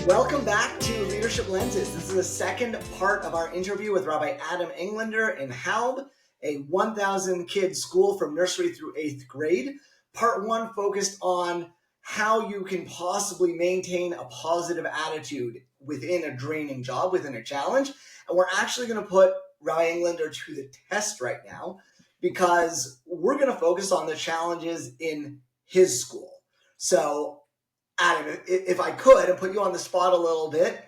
Welcome back to Leadership Lenses. This is the second part of our interview with Rabbi Adam Englander in HALB, a 1,000 kid school from nursery through 8th grade. Part one focused on how you can possibly maintain a positive attitude within a draining job, within a challenge. And we're actually going to put Rabbi Englander to the test right now because we're going to focus on the challenges in his school. So Adam, if I could, and put you on the spot a little bit,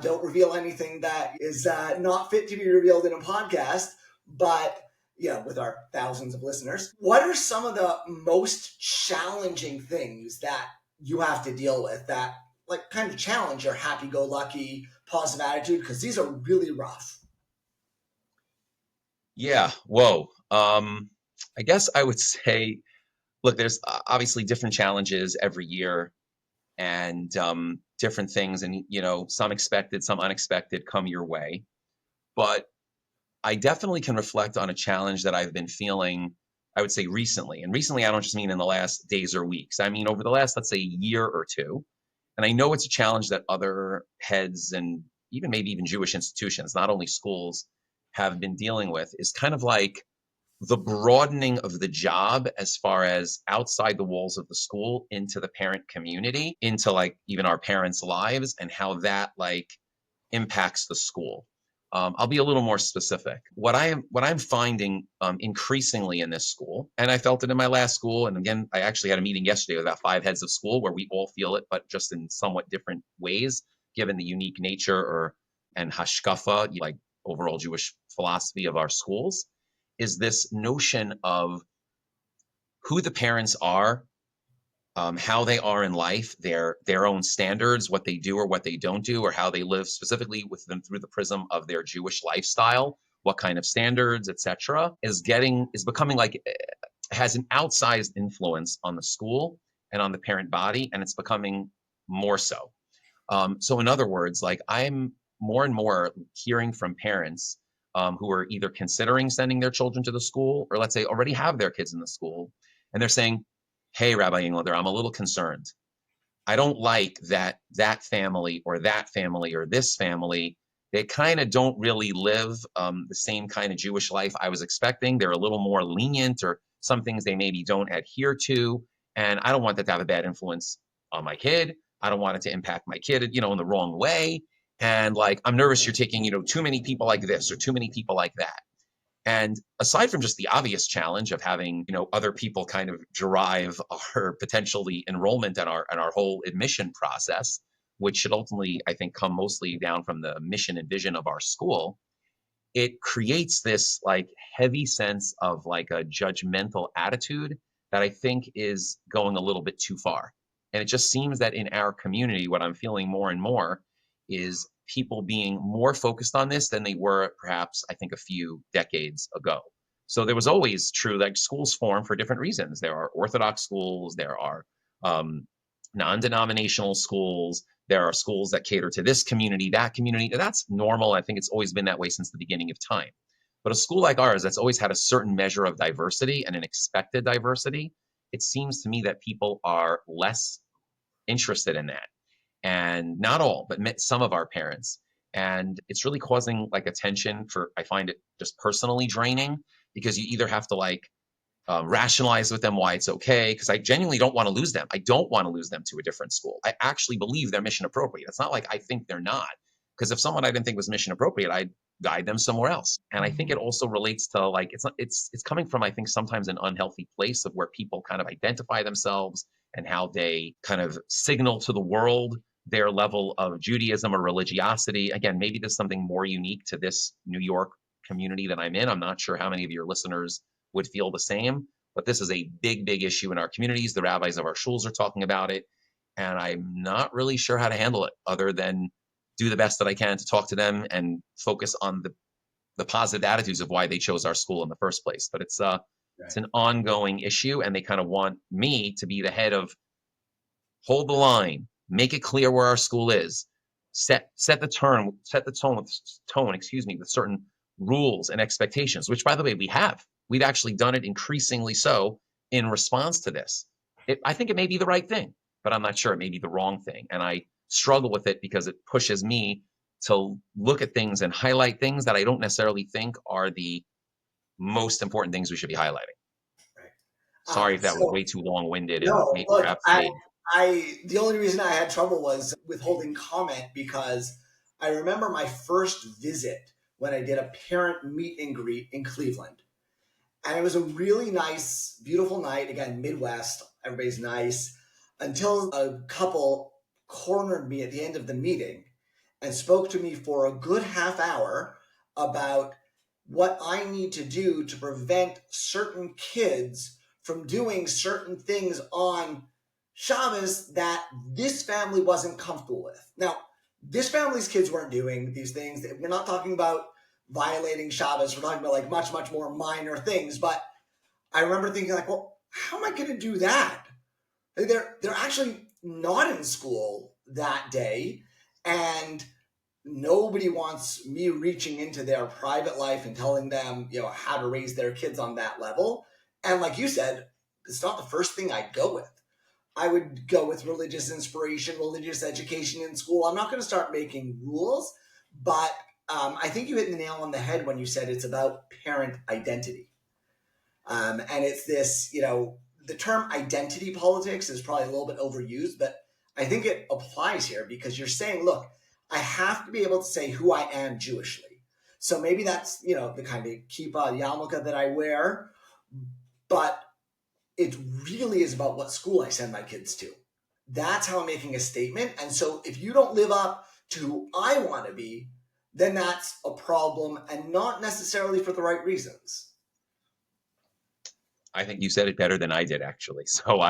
don't reveal anything that is not fit to be revealed in a podcast, but with our thousands of listeners, what are some of the most challenging things that you have to deal with that kind of challenge your happy-go-lucky, positive attitude? Because these are really rough. Yeah. Whoa. I guess I would say, look, there's obviously different challenges every year. And different things, and some expected, some unexpected come your way. But I definitely can reflect on a challenge that I've been feeling, I would say recently. And recently, I don't just mean in the last days or weeks. I mean over the last, let's say, year or two. And I know it's a challenge that other heads and maybe even Jewish institutions, not only schools, have been dealing with, is kind of like the broadening of the job as far as outside the walls of the school into the parent community, into even our parents' lives, and how that impacts the school. I'll be a little more specific. What I'm finding increasingly in this school, and I felt it in my last school, and again, I actually had a meeting yesterday with about 5 heads of school where we all feel it, but just in somewhat different ways, given the unique nature and hashkafa, overall Jewish philosophy of our schools, is this notion of who the parents are, how they are in life, their own standards, what they do or what they don't do, or how they live specifically with them through the prism of their Jewish lifestyle, what kind of standards, etc., is becoming has an outsized influence on the school and on the parent body, and it's becoming more so. So in other words, I'm more and more hearing from parents who are either considering sending their children to the school, or let's say already have their kids in the school, and they're saying, "Hey, Rabbi Englander, I'm a little concerned. I don't like that family or that family or this family. They kind of don't really live the same kind of Jewish life I was expecting. They're a little more lenient, or some things they maybe don't adhere to, and I don't want that to have a bad influence on my kid. I don't want it to impact my kid, in the wrong way. And I'm nervous you're taking, too many people like this or too many people like that." And aside from just the obvious challenge of having, other people kind of drive our potentially enrollment and our whole admission process, which should ultimately, I think, come mostly down from the mission and vision of our school, it creates this heavy sense of a judgmental attitude that I think is going a little bit too far. And it just seems that in our community, what I'm feeling more and more is people being more focused on this than they were perhaps, I think, a few decades ago. So there was always true, schools form for different reasons. There are Orthodox schools, there are non-denominational schools, there are schools that cater to this community, that community. That's normal. I think it's always been that way since the beginning of time. But a school like ours that's always had a certain measure of diversity and an expected diversity, it seems to me that people are less interested in that. And not all, but some of our parents. And it's really causing a tension I find it just personally draining, because you either have to rationalize with them why it's okay, because I genuinely don't want to lose them. I don't want to lose them to a different school. I actually believe they're mission appropriate. It's not like I think they're not, because if someone I didn't think was mission appropriate, I'd guide them somewhere else. And I think it also relates to it's coming from, I think, sometimes an unhealthy place of where people kind of identify themselves and how they kind of signal to the world their level of Judaism or religiosity. Again, maybe there's something more unique to this New York community that I'm in. I'm not sure how many of your listeners would feel the same, but this is a big, big issue in our communities. The rabbis of our shuls are talking about it, and I'm not really sure how to handle it other than do the best that I can to talk to them and focus on the positive attitudes of why they chose our school in the first place. But it's an ongoing issue, and they kind of want me to be the head of hold the line, make it clear where our school is, set the tone with certain rules and expectations, which, by the way, we've actually done it increasingly so in response to this. I think it may be the right thing, but I'm not sure. It may be the wrong thing. And I struggle with it because it pushes me to look at things and highlight things that I don't necessarily think are the most important things we should be highlighting. Right. Sorry if that was So way too long-winded and no, maybe look, perhaps vague. the only reason I had trouble was withholding comment because I remember my first visit when I did a parent meet and greet in Cleveland. And it was a really nice, beautiful night. Again, Midwest, everybody's nice. Until a couple cornered me at the end of the meeting and spoke to me for a good half hour about what I need to do to prevent certain kids from doing certain things on Shabbos that this family wasn't comfortable with. Now, this family's kids weren't doing these things. We're not talking about violating Shabbos. We're talking about like much, much more minor things. But I remember thinking like, well, how am I going to do that? Like, they're actually not in school that day, and nobody wants me reaching into their private life and telling them, how to raise their kids on that level. And like you said, it's not the first thing I'd go with. I would go with religious inspiration, religious education in school. I'm not going to start making rules, but I think you hit the nail on the head when you said it's about parent identity. And it's this, the term identity politics is probably a little bit overused, but I think it applies here because you're saying, look, I have to be able to say who I am Jewishly. So maybe that's, the kind of kippah, yarmulke that I wear, but it really is about what school I send my kids to. That's how I'm making a statement. And so if you don't live up to who I want to be, then that's a problem and not necessarily for the right reasons. I think you said it better than I did, actually. So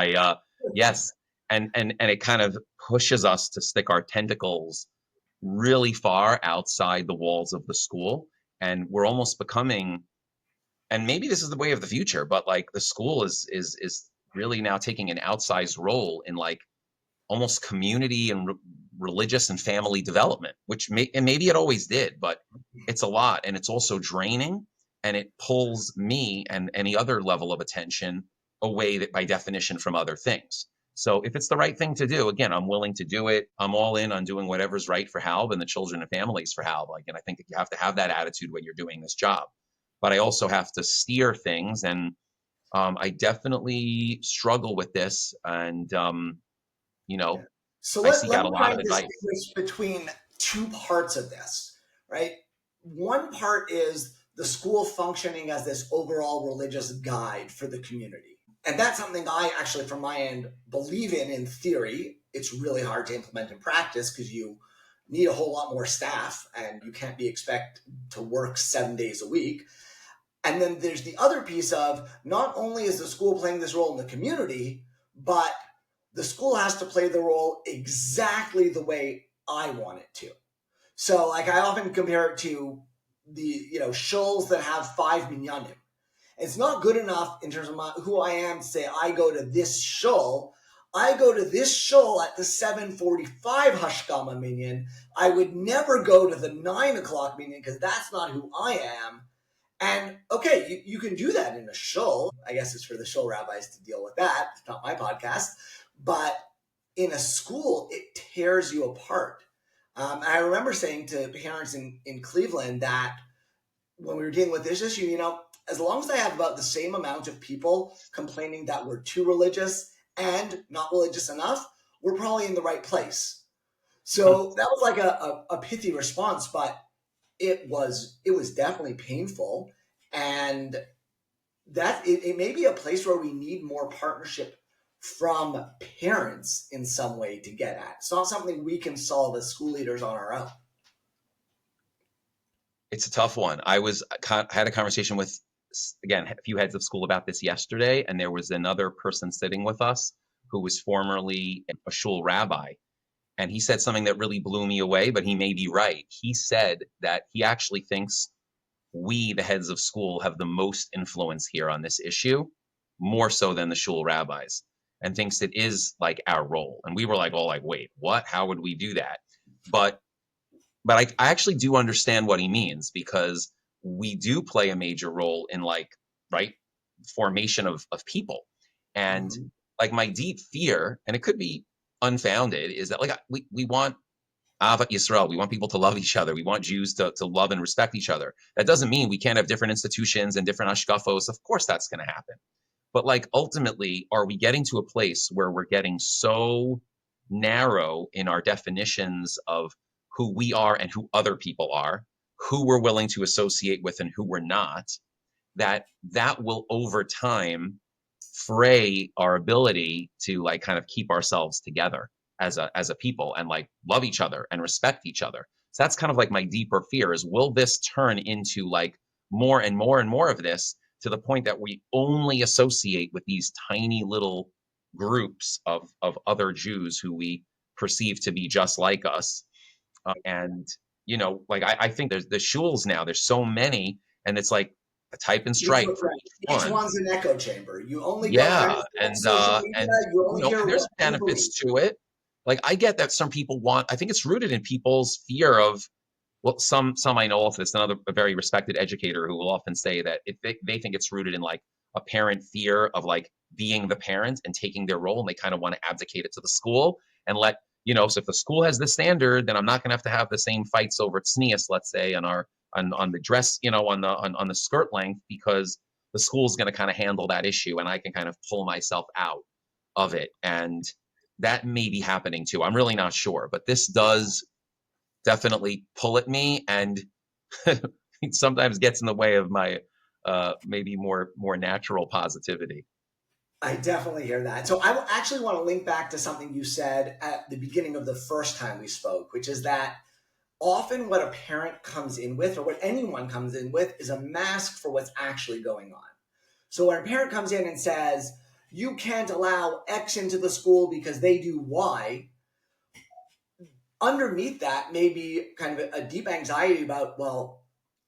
yes, and it kind of pushes us to stick our tentacles really far outside the walls of the school, and we're almost becoming, and maybe this is the way of the future, but like the school is really now taking an outsized role in like almost community and religious and family development, which and maybe it always did, but it's a lot, and it's also draining, and it pulls me and any other level of attention away that by definition from other things. So if it's the right thing to do, again, I'm willing to do it. I'm all in on doing whatever's right for HALB and the children and families for HALB. Like, and I think that you have to have that attitude when you're doing this job. But I also have to steer things, and I definitely struggle with this, and you know, Yeah. So I let, seek let out a me try lot of and advice. distinguish between two parts of this, right? One part is the school functioning as this overall religious guide for the community. And that's something I actually, from my end, believe in theory. It's really hard to implement in practice because you need a whole lot more staff and you can't be expected to work 7 days a week. And then there's the other piece of not only is the school playing this role in the community, but the school has to play the role exactly the way I want it to. So like I often compare it to the, shuls that have 5 minyanim. It's not good enough in terms of who I am to say I go to this shul. I go to this shul at the 7:45 hashkama minyan. I would never go to the 9 o'clock minyan because that's not who I am. And okay, you can do that in a shul. I guess it's for the shul rabbis to deal with that. It's not my podcast. But in a school, it tears you apart. I remember saying to parents in Cleveland that when we were dealing with this issue, as long as I have about the same amount of people complaining that we're too religious and not religious enough, we're probably in the right place. So that was like a pithy response, but it was definitely painful, and that it may be a place where we need more partnership from parents in some way to get at. It's not something we can solve as school leaders on our own. It's a tough one. I had a conversation with, again, a few heads of school about this yesterday, and there was another person sitting with us who was formerly a shul rabbi, and he said something that really blew me away, but he may be right. He said that he actually thinks we, the heads of school, have the most influence here on this issue, more so than the shul rabbis, and thinks it is like our role. And we were like, oh, like, wait, what? How would we do that? But I actually do understand what he means, because we do play a major role in like, right, formation of people. And Mhm. like my deep fear, and it could be unfounded is that, like, we want Avat Yisrael. We want people to love each other. We want Jews to love and respect each other. That doesn't mean we can't have different institutions and different ashkafos. Of course that's going to happen. But like ultimately, are we getting to a place where we're getting so narrow in our definitions of who we are and who other people are, who we're willing to associate with and who we're not, that will over time fray our ability to like kind of keep ourselves together as a people and like love each other and respect each other. So that's kind of like my deeper fear is, will this turn into like more and more and more of this, to the point that we only associate with these tiny little groups of other Jews who we perceive to be just like us. And like I think there's the shuls now. There's so many, and it's like a type and Each, strike for right. each Each one. one's an echo chamber. You only go on Yeah, social media. You only hear and there's what a you believe. benefits to it. Like I get that some people want. I think it's rooted in people's fear of, well, some I know also. It's another a very respected educator who will often say that if they think it's rooted in like a parent fear of like being the parent and taking their role, and they kind of want to abdicate it to the school and let so if the school has the standard, then I'm not going to have the same fights over tznius, let's say, on the dress, on the skirt length, because the school's going to kind of handle that issue, and I can kind of pull myself out of it. And that may be happening too. I'm really not sure, but this does definitely pull at me, and it sometimes gets in the way of my maybe more natural positivity. I definitely hear that. So actually want to link back to something you said at the beginning of the first time we spoke, which is that often what a parent comes in with, or what anyone comes in with, is a mask for what's actually going on. So when a parent comes in and says, you can't allow X into the school because they do Y, underneath that may be kind of a deep anxiety about, well,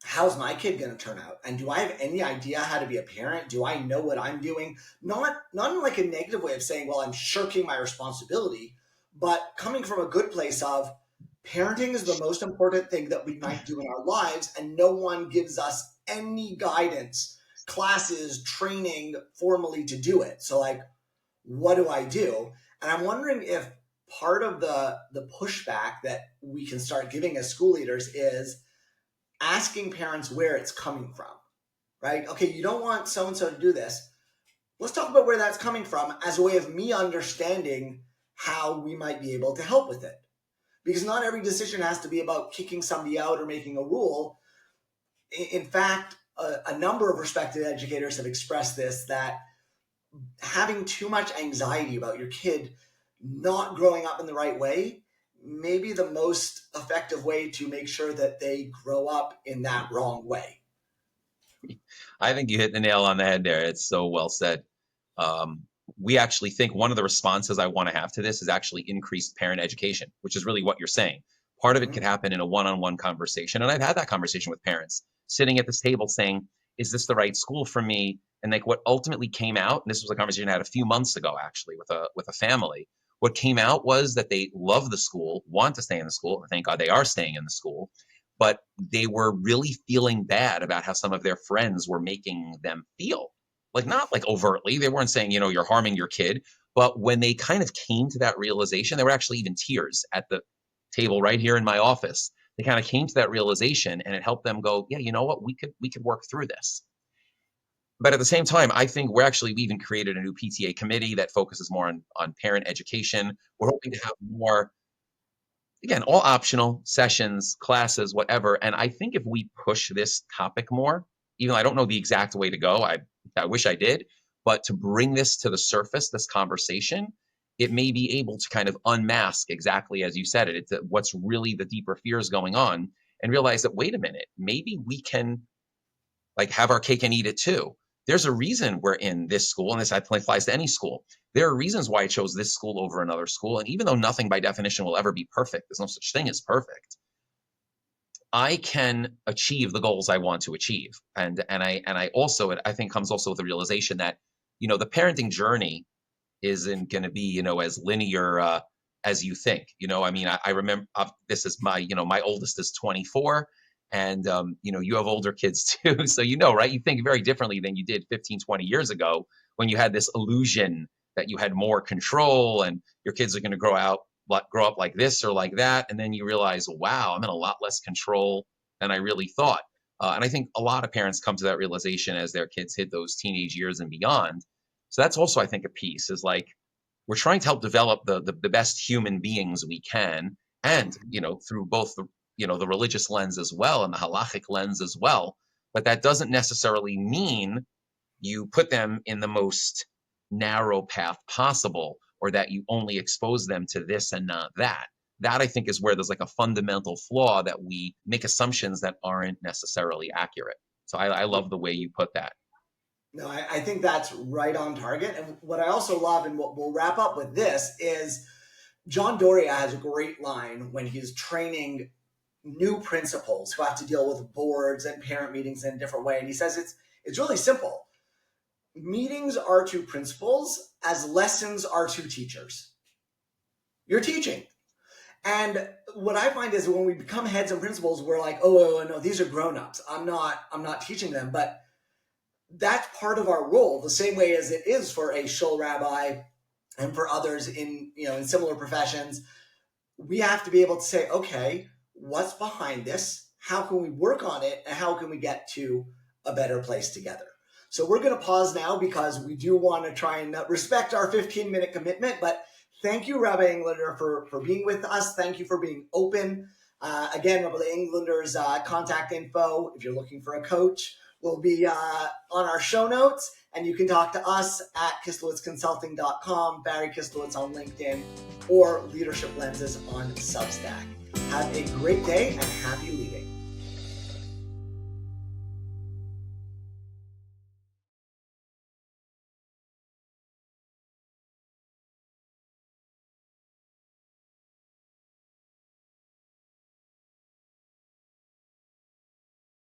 how's my kid going to turn out? And do I have any idea how to be a parent? Do I know what I'm doing? Not in like a negative way of saying, well, I'm shirking my responsibility, but coming from a good place of parenting is the most important thing that we might do in our lives, and no one gives us any guidance, classes, training formally to do it. So like, what do I do? And I'm wondering if part of the pushback that we can start giving as school leaders is asking parents where it's coming from, right? Okay, you don't want so-and-so to do this. Let's talk about where that's coming from as a way of me understanding how we might be able to help with it. Because not every decision has to be about kicking somebody out or making a rule. In fact, a number of respected educators have expressed this, that having too much anxiety about your kid not growing up in the right way may be the most effective way to make sure that they grow up in that wrong way. I think you hit the nail on the head there. It's so well said. Um, we actually think one of the responses I want to have to this is actually increased parent education, which is really what you're saying. Part of it could happen in a one-on-one conversation. And I've had that conversation with parents sitting at this table saying, is this the right school for me? And like what ultimately came out, and this was a conversation I had a few months ago, actually, with a family. What came out was that they love the school, want to stay in the school. Thank God they are staying in the school, but they were really feeling bad about how some of their friends were making them feel. Like not like overtly, they weren't saying, you're harming your kid, but when they kind of came to that realization, there were actually even tears at the table right here in my office. They kind of came to that realization, and it helped them go, yeah, you know what, we could work through this. But at the same time, I think we even created a new PTA committee that focuses more on parent education. We're hoping to have more, again, all optional sessions, classes, whatever. And I think if we push this topic more, even though I don't know the exact way to go, I wish I did, but to bring this to the surface, this conversation, it may be able to kind of unmask exactly as you said it. It's what's really the deeper fears going on, and realize that, wait a minute, maybe we can like have our cake and eat it too. There's a reason we're in this school, and this applies to any school. There are reasons why I chose this school over another school. And even though nothing by definition will ever be perfect, there's no such thing as perfect, I can achieve the goals I want to achieve. And I also, I think, comes also with the realization that, the parenting journey isn't going to be, as linear as you think. I mean, I remember this is my oldest is 24, and you have older kids too. So, right, you think very differently than you did 15, 20 years ago, when you had this illusion that you had more control and your kids are going to grow up like this or like that. And then you realize, wow, I'm in a lot less control than I really thought. And I think a lot of parents come to that realization as their kids hit those teenage years and beyond. So that's also, I think, a piece is like, we're trying to help develop the best human beings we can. And, through both the religious lens as well and the halachic lens as well. But that doesn't necessarily mean you put them in the most narrow path possible, or that you only expose them to this and not that. That, I think, is where there's like a fundamental flaw, that we make assumptions that aren't necessarily accurate. So I love the way you put that. No, I think that's right on target. And what I also love, and what we'll wrap up with this, is John Doria has a great line when he's training new principals who have to deal with boards and parent meetings in a different way. And he says it's really simple. Meetings are to principals as lessons are to teachers. You're teaching. And what I find is when we become heads and principals, we're like, oh no, these are grown-ups. I'm not teaching them. But that's part of our role, the same way as it is for a shul rabbi and for others in similar professions. We have to be able to say, okay, what's behind this? How can we work on it? And how can we get to a better place together? So we're going to pause now because we do want to try and respect our 15-minute commitment. But thank you, Rabbi Englander, for being with us. Thank you for being open. Again, Rabbi Englander's contact info, if you're looking for a coach, will be on our show notes. And you can talk to us at KislowitzConsulting.com, Barry Kislowitz on LinkedIn, or Leadership Lenses on Substack. Have a great day and happy leadership.